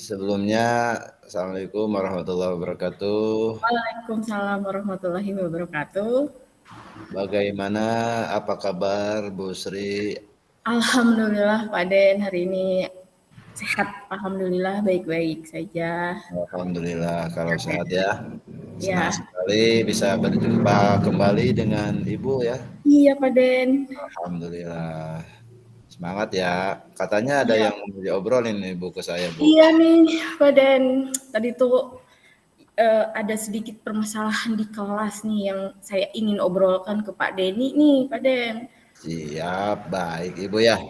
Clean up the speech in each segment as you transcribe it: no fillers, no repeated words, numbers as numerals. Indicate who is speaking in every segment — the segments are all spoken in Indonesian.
Speaker 1: Sebelumnya, Assalamualaikum warahmatullahi wabarakatuh.
Speaker 2: Waalaikumsalam warahmatullahi wabarakatuh.
Speaker 1: Bagaimana, apa kabar Bu Sri?
Speaker 2: Alhamdulillah Pak Den hari ini sehat. Alhamdulillah baik-baik saja.
Speaker 1: Alhamdulillah kalau sehat ya. Senang
Speaker 2: Ya,
Speaker 1: sekali bisa berjumpa kembali dengan Ibu ya.
Speaker 2: iya Pak Den.
Speaker 1: Alhamdulillah. Semangat ya. Katanya ada
Speaker 2: Iya,
Speaker 1: yang mau diobrolin nih Bu ke saya Bu.
Speaker 2: iya nih Pak Den. Tadi tuh ada sedikit permasalahan di kelas nih yang saya ingin obrolkan ke Pak Denny nih Pak Den.
Speaker 1: Siap, baik Ibu ya.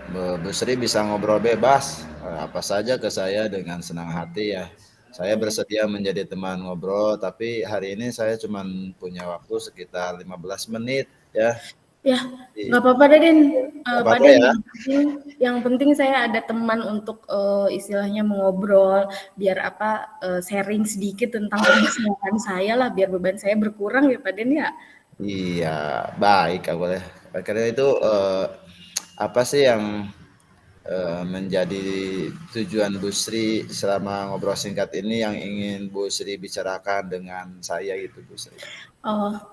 Speaker 1: Bu Sri bisa ngobrol bebas, apa saja ke saya dengan senang hati ya. Saya
Speaker 2: Iya.
Speaker 1: bersedia menjadi teman ngobrol, tapi hari ini saya cuma punya waktu sekitar 15 menit ya.
Speaker 2: Ya,
Speaker 1: Jadi,
Speaker 2: nggak apa-apa deh, Den.
Speaker 1: nggak
Speaker 2: Pak
Speaker 1: apa-apa
Speaker 2: Den,
Speaker 1: ya.
Speaker 2: yang penting saya ada teman untuk istilahnya mengobrol, biar apa sharing sedikit tentang permasalahan saya lah, biar beban saya berkurang ya, Pak Den ya.
Speaker 1: Iya, baik Kak boleh. Karena itu apa sih yang menjadi tujuan Bu Sri selama ngobrol singkat ini yang ingin Bu Sri bicarakan dengan saya gitu Bu Sri?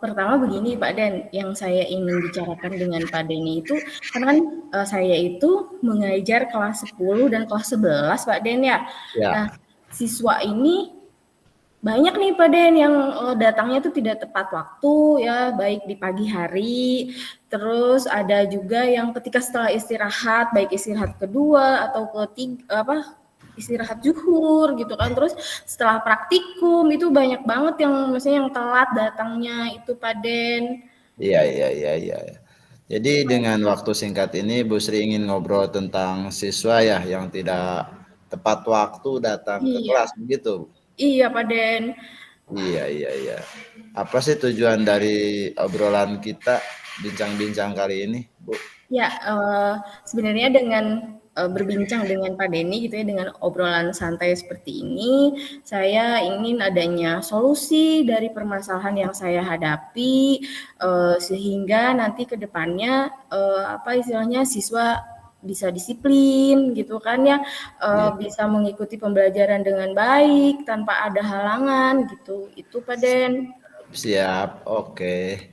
Speaker 2: Pertama begini Pak Den, yang saya ingin bicarakan dengan Pak Denny itu, karena kan saya itu mengajar kelas 10 dan kelas 11 Pak Den ya. Nah,
Speaker 1: Ya,
Speaker 2: siswa ini banyak nih Pak Den yang datangnya tuh tidak tepat waktu ya, baik di pagi hari, terus ada juga yang ketika setelah istirahat, baik istirahat kedua atau ketiga apa istirahat zuhur gitu kan. Terus setelah praktikum itu banyak banget yang maksudnya yang telat datangnya itu Pak Den.
Speaker 1: iya, iya, iya, iya. Jadi dengan waktu singkat ini Bu Sri ingin ngobrol tentang siswa ya yang tidak tepat waktu datang ke
Speaker 2: Iya,
Speaker 1: kelas begitu.
Speaker 2: iya Pak Den.
Speaker 1: Iya, iya, iya. Apa sih tujuan dari obrolan kita bincang-bincang kali ini, Bu?
Speaker 2: Ya, sebenarnya dengan, berbincang dengan Pak Denny gitu ya, dengan obrolan santai seperti ini, saya ingin adanya solusi dari permasalahan yang saya hadapi, sehingga nanti ke depannya, apa istilahnya, siswa bisa disiplin gitu kan ya,
Speaker 1: Iya.
Speaker 2: bisa mengikuti pembelajaran dengan baik tanpa ada halangan gitu, itu Pak Den.
Speaker 1: Siap, oke.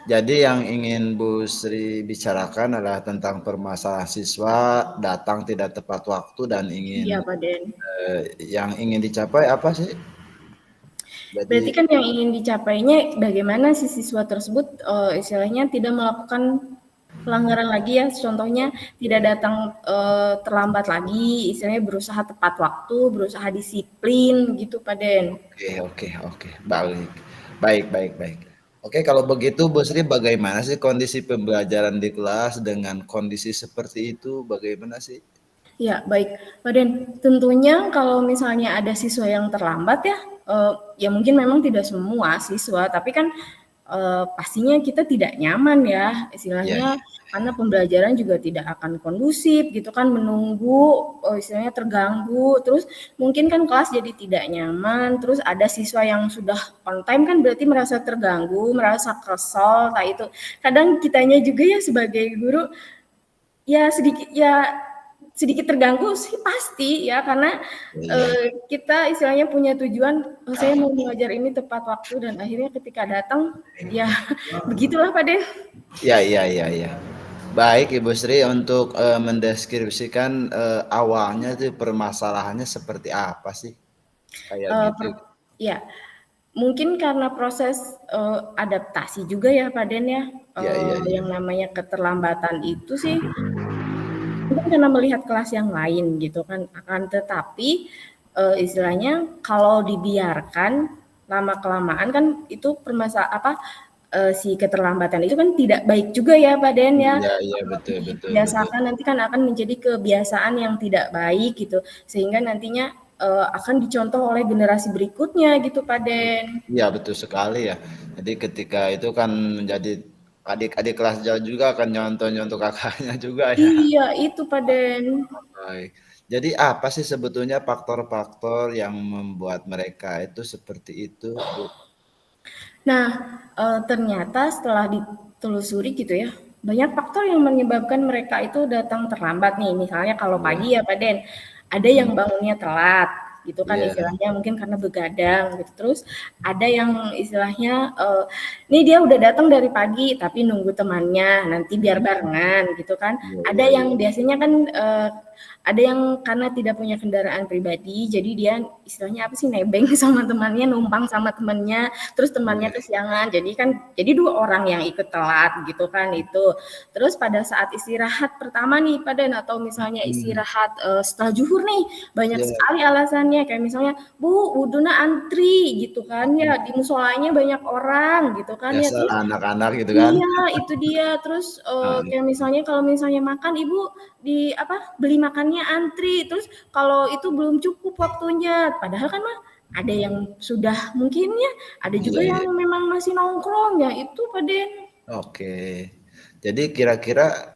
Speaker 1: Jadi yang ingin Bu Sri bicarakan adalah tentang permasalahan siswa datang tidak tepat waktu dan ingin
Speaker 2: Iya Pak Den.
Speaker 1: yang ingin dicapai apa sih?
Speaker 2: Berarti
Speaker 1: Jadi
Speaker 2: kan yang ingin dicapainya bagaimana si siswa tersebut, istilahnya tidak melakukan pelanggaran lagi ya, contohnya tidak datang, terlambat lagi, istilahnya berusaha tepat waktu, berusaha disiplin gitu, Pak Den.
Speaker 1: oke, oke, oke. Baik. Baik, baik, baik. Oke, kalau begitu Bu Sri bagaimana sih kondisi pembelajaran di kelas dengan kondisi seperti itu bagaimana sih?
Speaker 2: Ya, baik. Pak Den, tentunya kalau misalnya ada siswa yang terlambat ya, ya mungkin memang tidak semua siswa, tapi kan pastinya kita tidak nyaman ya,
Speaker 1: Iya,
Speaker 2: istilahnya
Speaker 1: iya.
Speaker 2: karena pembelajaran juga tidak akan kondusif gitu kan, menunggu, istilahnya terganggu, terus mungkin kan kelas jadi tidak nyaman, terus ada siswa yang sudah on time kan berarti merasa terganggu, merasa kesal, nah itu. Kadang kitanya juga ya sebagai guru ya sedikit terganggu sih pasti ya karena
Speaker 1: Iya,
Speaker 2: kita istilahnya punya tujuan, oh, saya mau mengajar ini tepat waktu dan akhirnya ketika datang ya begitulah Pak Den.
Speaker 1: iya, iya, iya, iya. Baik Ibu Sri untuk mendeskripsikan awalnya itu permasalahannya seperti apa sih? Kayak
Speaker 2: Eh,
Speaker 1: gitu.
Speaker 2: per- ya mungkin karena proses adaptasi juga ya Pak Den ya.
Speaker 1: Iya, iya, iya.
Speaker 2: Yang namanya keterlambatan itu sih mungkin karena melihat kelas yang lain gitu kan, akan tetapi istilahnya kalau dibiarkan lama kelamaan kan itu si keterlambatan itu kan tidak baik juga ya Pak Den ya.
Speaker 1: Iya, iya, betul, betul, betul.
Speaker 2: Biasakan nanti kan akan menjadi kebiasaan yang tidak baik gitu, sehingga nantinya akan dicontoh oleh generasi berikutnya gitu Pak Den.
Speaker 1: Iya, betul sekali ya. Jadi ketika itu kan menjadi adik-adik kelas jauh juga akan nyontoh-nyontoh kakaknya juga ya.
Speaker 2: Iya itu Pak Den.
Speaker 1: Baik. Jadi apa sih sebetulnya faktor-faktor yang membuat mereka itu seperti itu, Bu?
Speaker 2: Nah, ternyata setelah ditelusuri gitu ya, banyak faktor yang menyebabkan mereka itu datang terlambat nih. Misalnya kalau
Speaker 1: Iya,
Speaker 2: pagi ya Pak Den, Ada yang bangunnya telat gitu kan
Speaker 1: Iya,
Speaker 2: istilahnya mungkin karena begadang gitu. Terus ada yang istilahnya nih dia udah datang dari pagi tapi nunggu temannya nanti biar barengan gitu kan.
Speaker 1: iya,
Speaker 2: Ada
Speaker 1: iya, iya.
Speaker 2: yang biasanya kan ada yang karena tidak punya kendaraan pribadi jadi dia istilahnya apa sih nebeng sama temannya, numpang sama temannya, terus temannya
Speaker 1: Iya.
Speaker 2: kesiangan. Jadi 2 orang yang ikut telat gitu kan itu. Terus pada saat istirahat pertama nih Pak Den atau misalnya
Speaker 1: Hmm,
Speaker 2: istirahat setelah zuhur nih banyak
Speaker 1: iya.
Speaker 2: sekali alasannya kayak misalnya Bu wuduna antri gitu kan
Speaker 1: Hmm,
Speaker 2: ya di musolanya banyak orang gitu kan ya
Speaker 1: biasa
Speaker 2: terus
Speaker 1: anak-anak gitu kan.
Speaker 2: iya itu dia terus
Speaker 1: Nah,
Speaker 2: kayak misalnya kalau misalnya makan Ibu di apa beli makannya antri terus kalau itu belum cukup waktunya padahal kan mah ada yang sudah mungkin ya ada juga
Speaker 1: iya, iya.
Speaker 2: yang memang masih nongkrong ya itu Pak Den.
Speaker 1: Oke. Jadi kira-kira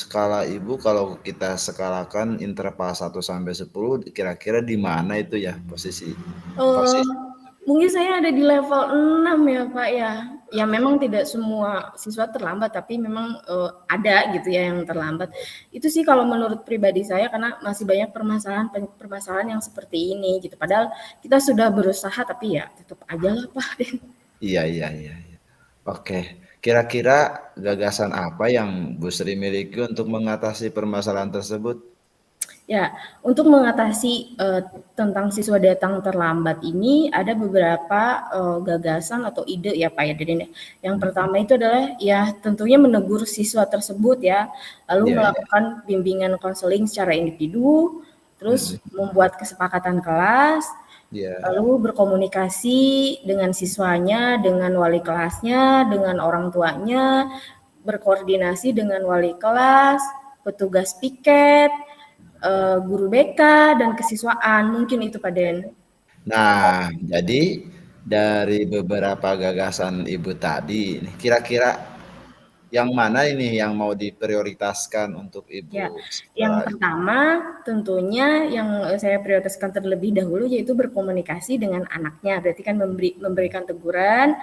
Speaker 1: skala Ibu kalau kita skalakan interval 1 sampai 10 kira-kira di mana itu ya posisi
Speaker 2: Eee,
Speaker 1: posisi
Speaker 2: mungkin saya ada di level 6 ya, Pak, ya. Ya memang tidak semua siswa terlambat, tapi memang, ada gitu ya yang terlambat. Itu sih kalau menurut pribadi saya karena masih banyak permasalahan yang seperti ini gitu. Padahal kita sudah berusaha tapi ya tetap aja lah, Pak.
Speaker 1: Iya, iya, iya, iya. Oke. Kira-kira gagasan apa yang Bu Sri miliki untuk mengatasi permasalahan tersebut?
Speaker 2: Ya, untuk mengatasi, tentang siswa datang terlambat ini ada beberapa, gagasan atau ide ya, Pak, ya, Deden, ya. Yang
Speaker 1: Mhm.
Speaker 2: pertama itu adalah ya tentunya menegur siswa tersebut ya, lalu
Speaker 1: Iya, iya.
Speaker 2: melakukan bimbingan konseling secara individu, terus
Speaker 1: Mhm.
Speaker 2: membuat kesepakatan kelas,
Speaker 1: Iya.
Speaker 2: lalu berkomunikasi dengan siswanya, dengan wali kelasnya, dengan orang tuanya, berkoordinasi dengan wali kelas, petugas piket, guru BK dan kesiswaan, mungkin itu Pak Den.
Speaker 1: Nah, jadi dari beberapa gagasan Ibu tadi, kira-kira yang mana ini yang mau diprioritaskan untuk
Speaker 2: Ya,
Speaker 1: Ibu
Speaker 2: yang
Speaker 1: setelah
Speaker 2: pertama tentunya yang saya prioritaskan terlebih dahulu yaitu berkomunikasi dengan anaknya. Berarti kan memberikan teguran,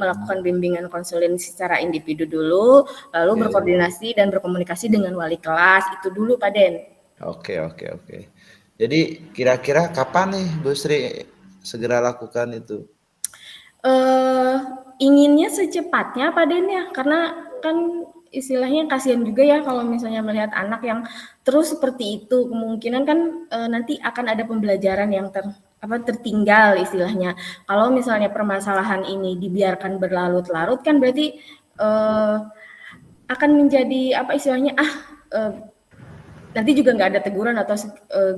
Speaker 2: melakukan bimbingan konseling secara individu dulu, lalu
Speaker 1: Oke,
Speaker 2: berkoordinasi dan berkomunikasi dengan wali kelas. Itu dulu Pak Den.
Speaker 1: oke, oke, oke. Jadi kira-kira kapan nih Bu Sri segera lakukan itu?
Speaker 2: Eee, inginnya secepatnya Pak Den ya, karena kan istilahnya kasihan juga ya kalau misalnya melihat anak yang terus seperti itu, kemungkinan kan, nanti akan ada pembelajaran yang tertinggal istilahnya. Kalau misalnya permasalahan ini dibiarkan berlarut-larut kan berarti, akan menjadi apa istilahnya, eee, nanti juga nggak ada teguran atau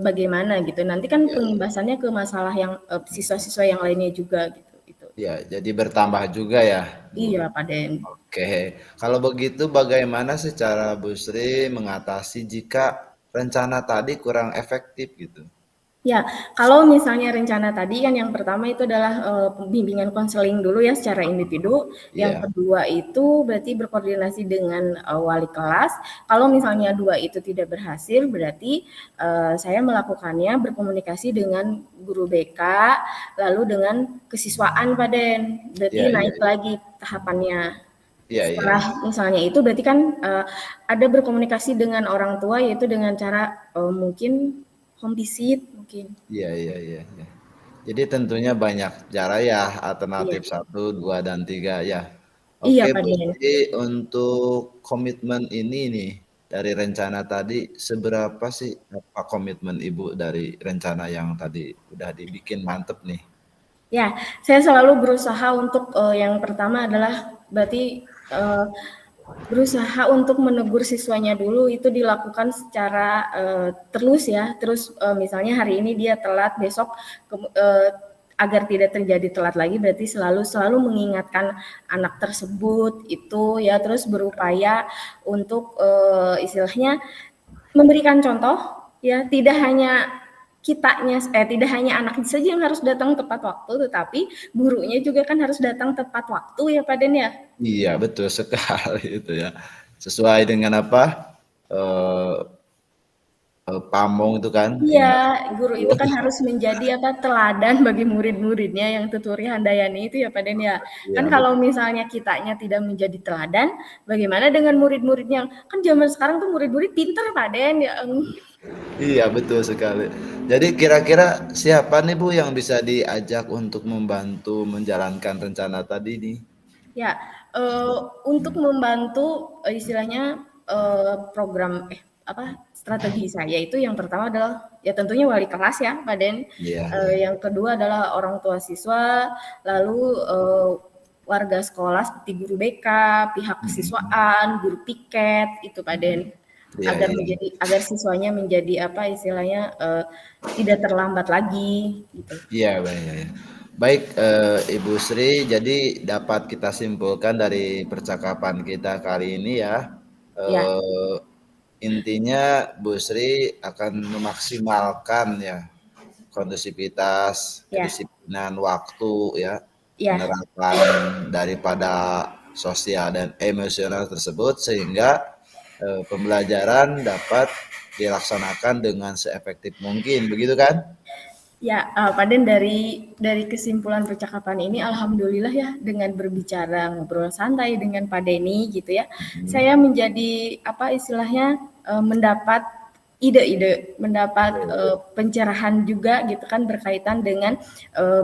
Speaker 2: bagaimana gitu. Nanti kan
Speaker 1: Ya, ya.
Speaker 2: pengimbasannya ke masalah yang, siswa-siswa yang lainnya juga gitu, itu.
Speaker 1: Ya, jadi bertambah juga ya, Bu.
Speaker 2: Iya, Pak Den.
Speaker 1: Oke, kalau begitu bagaimana sih cara Bu Sri mengatasi jika rencana tadi kurang efektif gitu?
Speaker 2: Ya, kalau misalnya rencana tadi kan yang pertama itu adalah, bimbingan konseling dulu ya secara individu, yang
Speaker 1: Iya,
Speaker 2: kedua itu berarti berkoordinasi dengan, wali kelas. Kalau misalnya 2 itu tidak berhasil berarti, saya melakukannya berkomunikasi dengan guru BK, lalu dengan kesiswaan Pak Den, berarti
Speaker 1: iya, iya,
Speaker 2: naik lagi tahapannya.
Speaker 1: iya, iya, iya,
Speaker 2: Setelah misalnya itu berarti kan, ada berkomunikasi dengan orang tua yaitu dengan cara, mungkin home visit mungkin.
Speaker 1: iya, iya, iya, iya. Jadi tentunya banyak cara ya,
Speaker 2: Iya.
Speaker 1: alternatif 1, 2, dan 3 ya.
Speaker 2: Iya,
Speaker 1: Oke
Speaker 2: Pak
Speaker 1: Bu
Speaker 2: Den.
Speaker 1: Sri, untuk komitmen ini nih, dari rencana tadi, seberapa sih apa komitmen Ibu dari rencana yang tadi udah dibikin mantep nih?
Speaker 2: Ya, saya selalu berusaha untuk, yang pertama adalah berarti, berusaha untuk menegur siswanya dulu itu dilakukan secara, terus ya, terus, misalnya hari ini dia telat, besok agar tidak terjadi telat lagi berarti selalu selalu mengingatkan anak tersebut itu ya, terus berupaya untuk, istilahnya memberikan contoh, ya tidak hanya tidak hanya anaknya saja yang harus datang tepat waktu, tetapi gurunya juga kan harus datang tepat waktu ya Pak Den ya?
Speaker 1: Iya, betul sekali itu ya. Sesuai dengan apa, eee pamong itu kan,
Speaker 2: Iya,
Speaker 1: ingat.
Speaker 2: guru itu kan harus menjadi apa, teladan bagi murid-muridnya yang tuturi handayani itu ya Pak Den ya. Kan
Speaker 1: Iya
Speaker 2: kalau
Speaker 1: betul.
Speaker 2: misalnya kitanya tidak menjadi teladan, bagaimana dengan murid-muridnya? Kan zaman sekarang tuh murid-murid pinter Pak Den ya.
Speaker 1: Iya betul sekali. Jadi kira-kira siapa nih Bu yang bisa diajak untuk membantu menjalankan rencana tadi nih?
Speaker 2: Ya, untuk membantu, istilahnya, program apa, strategi saya itu yang pertama adalah ya tentunya wali kelas ya, Pak Den,
Speaker 1: Iya iya.
Speaker 2: yang kedua adalah orang tua siswa, lalu, warga sekolah seperti guru BK, pihak
Speaker 1: Mhm.
Speaker 2: kesiswaan, guru piket, itu Pak Den.
Speaker 1: Iya iya.
Speaker 2: Agar siswanya menjadi apa istilahnya, tidak terlambat lagi, gitu.
Speaker 1: Iya, baik, ya, ya. Baik, Ibu Sri, jadi dapat kita simpulkan dari percakapan kita kali ini ya,
Speaker 2: Ya,
Speaker 1: eh, intinya Bu Sri akan memaksimalkan ya kondusivitas,
Speaker 2: ya,
Speaker 1: kedisiplinan waktu ya,
Speaker 2: ya.
Speaker 1: penerapan daripada sosial dan emosional tersebut sehingga pembelajaran dapat dilaksanakan dengan seefektif mungkin, begitu kan?
Speaker 2: Ya, Pak Den dari kesimpulan percakapan ini alhamdulillah ya dengan berbicara ngobrol santai dengan Pak Denny gitu ya,
Speaker 1: Mhm.
Speaker 2: saya menjadi apa istilahnya, mendapat ide-ide, mendapat, pencerahan juga gitu kan berkaitan dengan,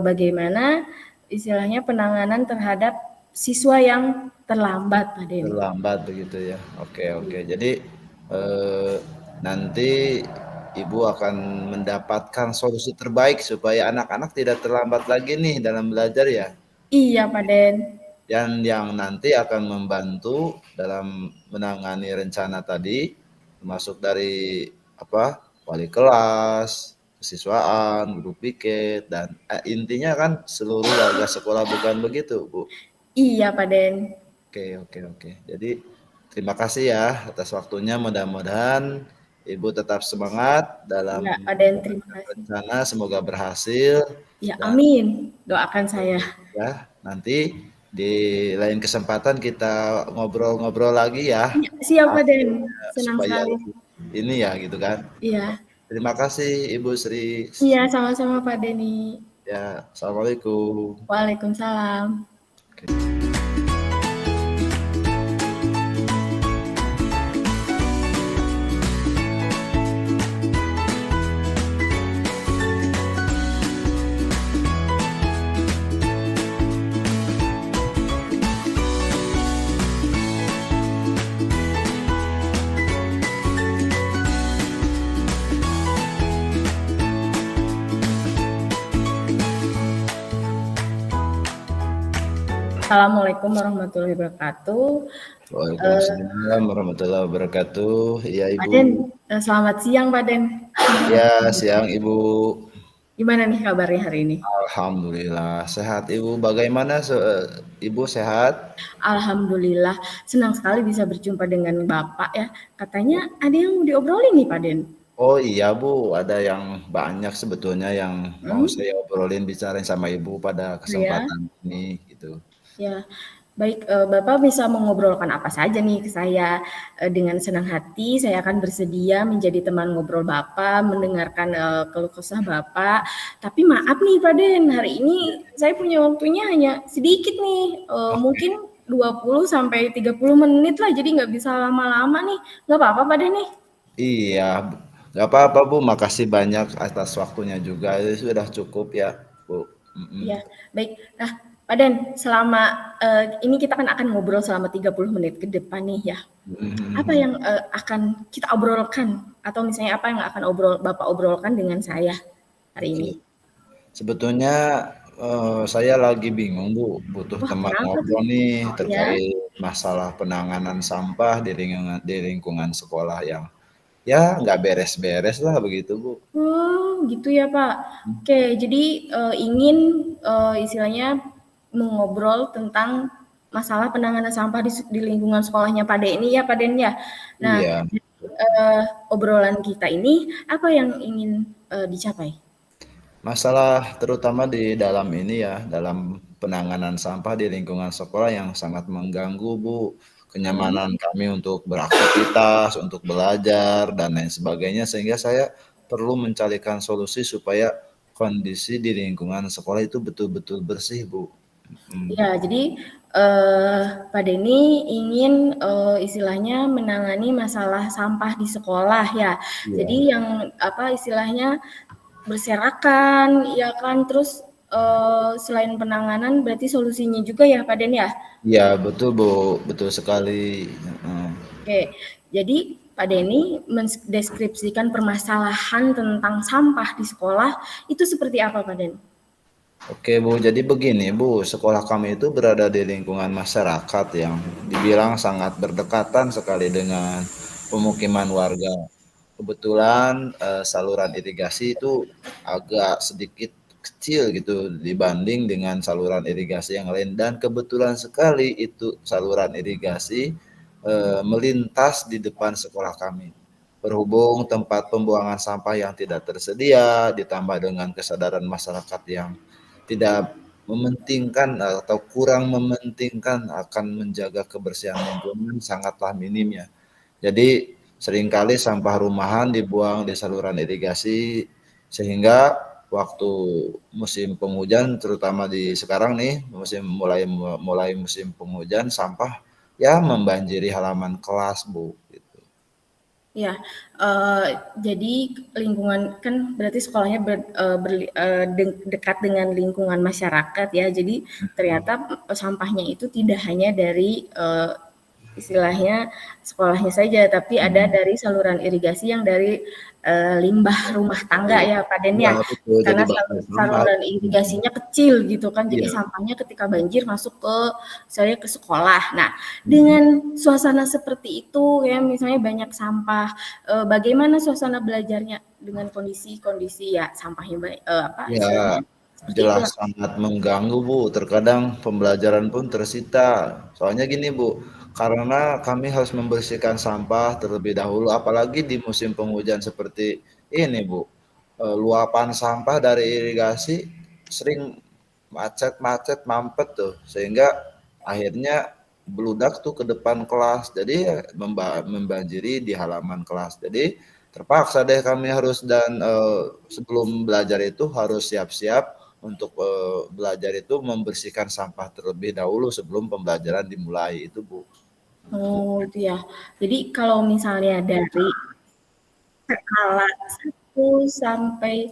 Speaker 2: bagaimana istilahnya penanganan terhadap siswa yang terlambat Pak Den.
Speaker 1: Terlambat begitu ya. Oke, oke. Jadi eh, nanti Ibu akan mendapatkan solusi terbaik supaya anak-anak tidak terlambat lagi nih dalam belajar ya.
Speaker 2: Iya Pak Den.
Speaker 1: Dan yang nanti akan membantu dalam menangani rencana tadi, termasuk dari apa wali kelas, kesiswaan, guru piket, dan intinya kan seluruh warga sekolah bukan begitu, Bu?
Speaker 2: Iya Pak Den.
Speaker 1: Oke, oke, oke. Jadi terima kasih ya atas waktunya. Mudah-mudahan Ibu tetap semangat dalam
Speaker 2: Iya Pak Den, terima
Speaker 1: menjalankan
Speaker 2: kasih.
Speaker 1: rencana. Semoga berhasil
Speaker 2: Ya
Speaker 1: dan
Speaker 2: amin, doakan saya.
Speaker 1: ya nanti di lain kesempatan kita ngobrol-ngobrol lagi ya.
Speaker 2: Iya, siap Pak Den, senang
Speaker 1: Supaya
Speaker 2: sekali.
Speaker 1: lebih ini ya gitu kan.
Speaker 2: Iya,
Speaker 1: Terima kasih Ibu Sri.
Speaker 2: iya sama-sama Pak Denny.
Speaker 1: Ya, Assalamualaikum.
Speaker 2: Waalaikumsalam.
Speaker 1: Oke.
Speaker 2: Assalamualaikum warahmatullahi wabarakatuh.
Speaker 1: Waalaikumsalam warahmatullahi wabarakatuh. Iya
Speaker 2: Pak
Speaker 1: Ibu.
Speaker 2: Den, selamat siang Pak Den.
Speaker 1: Ya, siang Ibu.
Speaker 2: Gimana nih kabarnya hari ini?
Speaker 1: Alhamdulillah sehat Ibu. Bagaimana Ibu sehat?
Speaker 2: Alhamdulillah, senang sekali bisa berjumpa dengan Bapak ya. Katanya ada yang mau diobrolin nih Pak Den.
Speaker 1: Oh iya Bu, ada yang banyak sebetulnya yang mau
Speaker 2: Hmm?
Speaker 1: saya obrolin bicarain sama Ibu pada
Speaker 2: Ya,
Speaker 1: kesempatan ini gitu.
Speaker 2: ya. Baik, Bapak bisa mengobrolkan apa saja nih ke saya. Dengan senang hati saya akan bersedia menjadi teman ngobrol Bapak, mendengarkan, keluh kesah Bapak. Tapi maaf nih Pak Den, hari ini saya punya waktunya hanya sedikit nih,
Speaker 1: Oke.
Speaker 2: mungkin 20 sampai 30 menit lah, jadi nggak bisa lama-lama nih. Nggak apa-apa Pak Den nih?
Speaker 1: Iya, nggak apa-apa Bu. Makasih banyak atas waktunya juga. Itu sudah cukup ya Bu. Mm-mm.
Speaker 2: Iya, baik. Nah, Pak Den, selama, ini kita kan akan ngobrol selama 30 menit ke depan nih ya. Apa
Speaker 1: Mm-mm.
Speaker 2: yang, akan kita obrolkan atau misalnya apa yang akan Bapak obrolkan dengan saya hari ini?
Speaker 1: Oke. Sebetulnya saya lagi bingung Bu, butuh
Speaker 2: Wah,
Speaker 1: teman
Speaker 2: kenapa tuh?
Speaker 1: ngobrol nih
Speaker 2: Ya?
Speaker 1: terkait masalah penanganan sampah di lingkungan sekolah yang ya nggak beres-beres lah begitu Bu.
Speaker 2: Oh, gitu ya, Pak. Oke, jadi, ingin, istilahnya mengobrol tentang masalah penanganan sampah di lingkungan sekolahnya Pak Denny ya, Pak Den ya? Nah,
Speaker 1: Iya,
Speaker 2: obrolan kita ini apa yang ingin, dicapai?
Speaker 1: masalah terutama di dalam ini ya, dalam penanganan sampah di lingkungan sekolah yang sangat mengganggu Bu. kenyamanan kami untuk beraktivitas, untuk belajar dan lain sebagainya, sehingga saya perlu mencarikan solusi supaya kondisi di lingkungan sekolah itu betul-betul bersih, Bu.
Speaker 2: Ya, jadi Pak Denny ingin istilahnya menangani masalah sampah di sekolah ya.
Speaker 1: Iya.
Speaker 2: Jadi yang apa istilahnya berserakan, ya kan. Terus selain penanganan, berarti solusinya juga ya, Pak Denny ya.
Speaker 1: Iya, betul, Bu. Betul sekali. Heeh.
Speaker 2: Oke, jadi Pak Denny mendeskripsikan permasalahan tentang sampah di sekolah itu seperti apa, Pak Denny?
Speaker 1: Oke, Bu, jadi begini, Bu, sekolah kami itu berada di lingkungan masyarakat yang dibilang sangat berdekatan sekali dengan pemukiman warga. Kebetulan saluran irigasi itu agak sedikit kecil gitu dibanding dengan saluran irigasi yang lain, dan kebetulan sekali itu saluran irigasi melintas di depan sekolah kami. Berhubung tempat pembuangan sampah yang tidak tersedia, ditambah dengan kesadaran masyarakat yang tidak mementingkan atau kurang mementingkan akan menjaga kebersihan lingkungan sangatlah minim ya. Jadi seringkali sampah rumahan dibuang di saluran irigasi, sehingga waktu musim penghujan, terutama di sekarang nih mulai musim penghujan, sampah ya membanjiri halaman kelas, Bu, gitu.
Speaker 2: Ya, jadi lingkungan kan berarti sekolahnya dekat dengan lingkungan masyarakat ya. Jadi ternyata sampahnya itu tidak hanya dari istilahnya sekolahnya saja, tapi ada dari saluran irigasi yang dari limbah rumah tangga ya, Pak Den
Speaker 1: Iya
Speaker 2: ya.
Speaker 1: betul, jadi
Speaker 2: Karena
Speaker 1: banyak sampah.
Speaker 2: saluran irigasinya kecil gitu kan, jadi
Speaker 1: Iya.
Speaker 2: sampahnya ketika banjir masuk ke misalnya ke sekolah. Nah,
Speaker 1: Mhm.
Speaker 2: dengan suasana seperti itu ya, misalnya banyak sampah, bagaimana suasana belajarnya dengan kondisi ya sampahnya apa
Speaker 1: Ya,
Speaker 2: istilahnya seperti itulah.
Speaker 1: jelas sangat mengganggu, Bu. Terkadang pembelajaran pun tersita. Soalnya gini, Bu, karena kami harus membersihkan sampah terlebih dahulu, apalagi di musim penghujan seperti ini, Bu. Luapan sampah dari irigasi sering macet-macet, mampet tuh, sehingga akhirnya beludak tuh ke depan kelas. Jadi ya membanjiri di halaman kelas. Jadi terpaksa deh kami harus sebelum belajar itu harus siap-siap untuk belajar itu membersihkan sampah terlebih dahulu sebelum pembelajaran dimulai itu, Bu.
Speaker 2: Oh, itu ya. Jadi kalau misalnya dari skala 1 sampai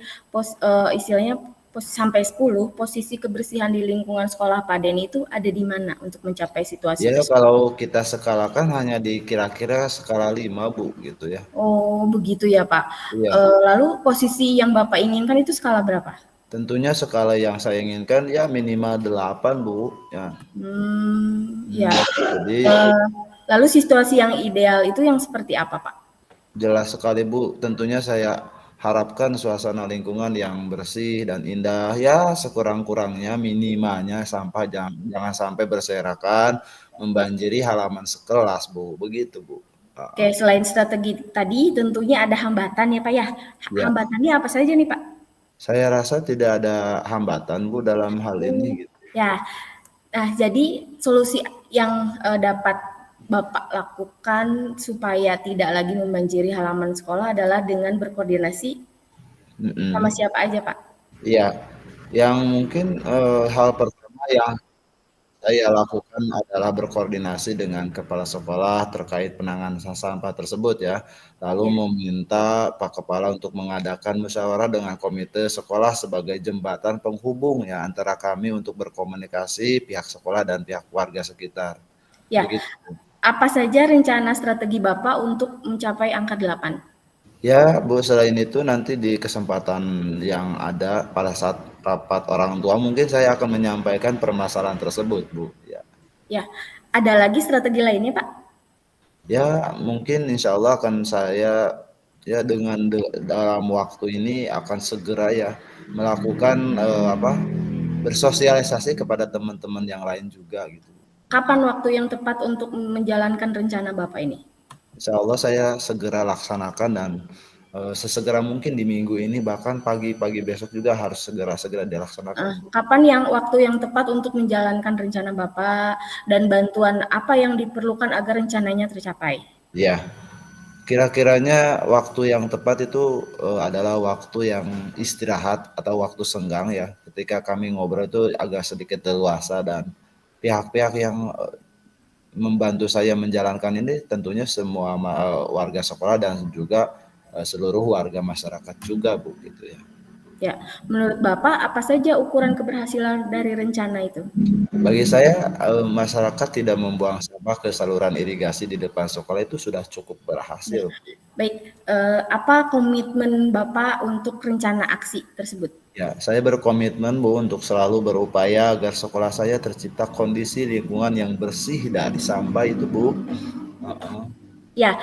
Speaker 2: istilahnya sampai 10, posisi kebersihan di lingkungan sekolah Pak Den itu ada di mana untuk mencapai situasi
Speaker 1: Ya
Speaker 2: tersebut?
Speaker 1: kalau kita skalakan hanya di kira-kira skala 5, Bu, gitu ya.
Speaker 2: Oh, begitu ya, Pak.
Speaker 1: Iya.
Speaker 2: Lalu posisi yang Bapak inginkan itu skala berapa?
Speaker 1: Tentunya skala yang saya inginkan ya minimal 8, Bu, ya.
Speaker 2: Ya.
Speaker 1: Jadi
Speaker 2: Lalu situasi yang ideal itu yang seperti apa, Pak?
Speaker 1: jelas sekali, Bu, tentunya saya harapkan suasana lingkungan yang bersih dan indah, ya sekurang-kurangnya minimalnya sampah jangan sampai berserakan membanjiri halaman sekelas, Bu, begitu, Bu.
Speaker 2: Oke, selain strategi tadi tentunya ada hambatan ya, Pak ya.
Speaker 1: Ya,
Speaker 2: Hambatannya apa saja nih, Pak?
Speaker 1: saya rasa tidak ada hambatan, Bu, dalam hal ini gitu.
Speaker 2: Ya, nah jadi solusi yang dapat Bapak lakukan supaya tidak lagi membanjiri halaman sekolah adalah dengan berkoordinasi sama
Speaker 1: Mhm.
Speaker 2: siapa aja, Pak?
Speaker 1: Iya, yang mungkin hal pertama yang saya lakukan adalah berkoordinasi dengan kepala sekolah terkait penanganan sampah tersebut ya. Lalu
Speaker 2: Ya.
Speaker 1: meminta Pak Kepala untuk mengadakan musyawarah dengan komite sekolah sebagai jembatan penghubung ya antara kami untuk berkomunikasi pihak sekolah dan pihak warga sekitar.
Speaker 2: Ya,
Speaker 1: Begitu.
Speaker 2: apa saja rencana strategi Bapak untuk mencapai angka 8?
Speaker 1: Ya, Bu, selain itu nanti di kesempatan yang ada pada saat rapat orang tua mungkin saya akan menyampaikan permasalahan tersebut, Bu. Ya.
Speaker 2: Ya, ada lagi strategi lainnya, Pak?
Speaker 1: Ya, mungkin insya Allah akan saya ya dengan dalam waktu ini akan segera ya melakukan bersosialisasi kepada teman-teman yang lain juga gitu.
Speaker 2: Kapan waktu yang tepat untuk menjalankan rencana Bapak ini?
Speaker 1: Insya Allah saya segera laksanakan dan sesegera mungkin di minggu ini, bahkan pagi-pagi besok juga harus segera-segera dilaksanakan, Bu.
Speaker 2: Kapan waktu yang tepat untuk menjalankan rencana Bapak dan bantuan apa yang diperlukan agar rencananya tercapai?
Speaker 1: Ya, kira-kiranya waktu yang tepat itu adalah waktu yang istirahat atau waktu senggang ya. Ketika kami ngobrol itu agak sedikit leluasa, dan pihak-pihak yang membantu saya menjalankan ini tentunya semua warga sekolah dan juga seluruh warga masyarakat juga, Bu, gitu ya.
Speaker 2: Ya, menurut Bapak apa saja ukuran keberhasilan dari rencana itu?
Speaker 1: Bagi saya, masyarakat tidak membuang sampah ke saluran irigasi di depan sekolah itu sudah cukup
Speaker 2: Ya,
Speaker 1: berhasil.
Speaker 2: baik, apa komitmen Bapak untuk rencana aksi tersebut?
Speaker 1: Ya, saya berkomitmen, Bu, untuk selalu berupaya agar sekolah saya tercipta kondisi lingkungan yang bersih dari sampah itu, Bu.
Speaker 2: Ya,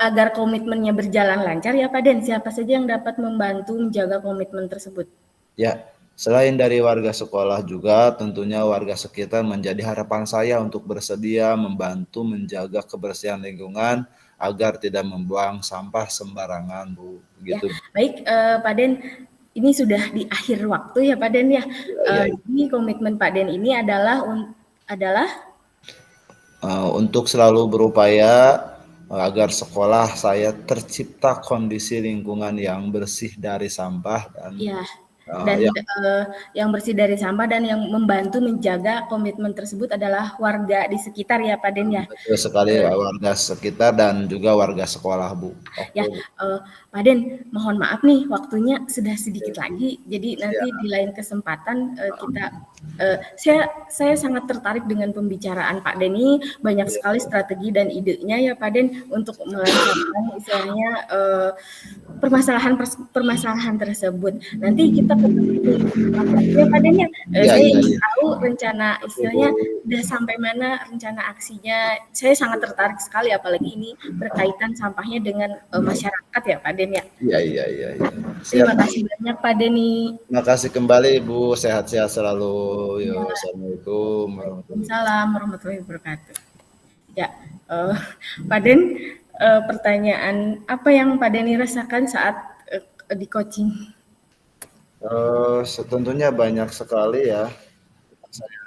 Speaker 2: agar komitmennya berjalan lancar ya Pak Den, siapa saja yang dapat membantu menjaga komitmen tersebut?
Speaker 1: Ya, selain dari warga sekolah juga tentunya warga sekitar menjadi harapan saya untuk bersedia membantu menjaga kebersihan lingkungan agar tidak membuang sampah sembarangan, Bu.
Speaker 2: Ya,
Speaker 1: Gitu.
Speaker 2: baik, Pak Den, ini sudah di akhir waktu ya Pak Den ya.
Speaker 1: Ya,
Speaker 2: Jadi komitmen Pak Den ini adalah
Speaker 1: untuk selalu berupaya agar sekolah saya tercipta kondisi lingkungan yang bersih dari sampah dan
Speaker 2: ya, dan
Speaker 1: ya,
Speaker 2: yang bersih dari sampah dan yang membantu menjaga komitmen tersebut adalah warga di sekitar ya Pak Den ya.
Speaker 1: betul sekali, warga sekitar dan juga warga sekolah, Bu.
Speaker 2: Ya,
Speaker 1: Oke, Bu.
Speaker 2: Pak Den, mohon maaf nih waktunya sudah sedikit lagi. Jadi nanti
Speaker 1: Siap.
Speaker 2: di lain kesempatan saya sangat tertarik dengan pembicaraan Pak Den ini, banyak sekali strategi dan idenya ya Pak Den untuk melancarkan istilahnya permasalahan tersebut. Nanti kita ketemu di kesempatan lagi ya Pak Den ya.
Speaker 1: Iya,
Speaker 2: Saya
Speaker 1: iya,
Speaker 2: ingin
Speaker 1: iya.
Speaker 2: tahu rencana
Speaker 1: Oke, Bu.
Speaker 2: istilahnya udah sampai mana rencana aksinya. Saya sangat tertarik sekali apalagi ini berkaitan sampahnya dengan masyarakat ya Pak Den ya.
Speaker 1: Iya, iya, iya, iya. Siap.
Speaker 2: Terima kasih banyak Pak Deni.
Speaker 1: Terima kasih kembali, Bu. Sehat-sehat selalu. Yo,
Speaker 2: Ya,
Speaker 1: assalamualaikum warahmatullahi wabarakatuh.
Speaker 2: Waalaikumsalam warahmatullahi wabarakatuh. Ya, eh, Pak Den, pertanyaan apa yang Pak Deni rasakan saat di coaching?
Speaker 1: Tentunya banyak sekali ya. Saya,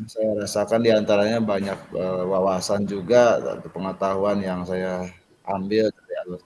Speaker 1: saya rasakan diantaranya banyak wawasan juga, pengetahuan yang saya ambil dari alur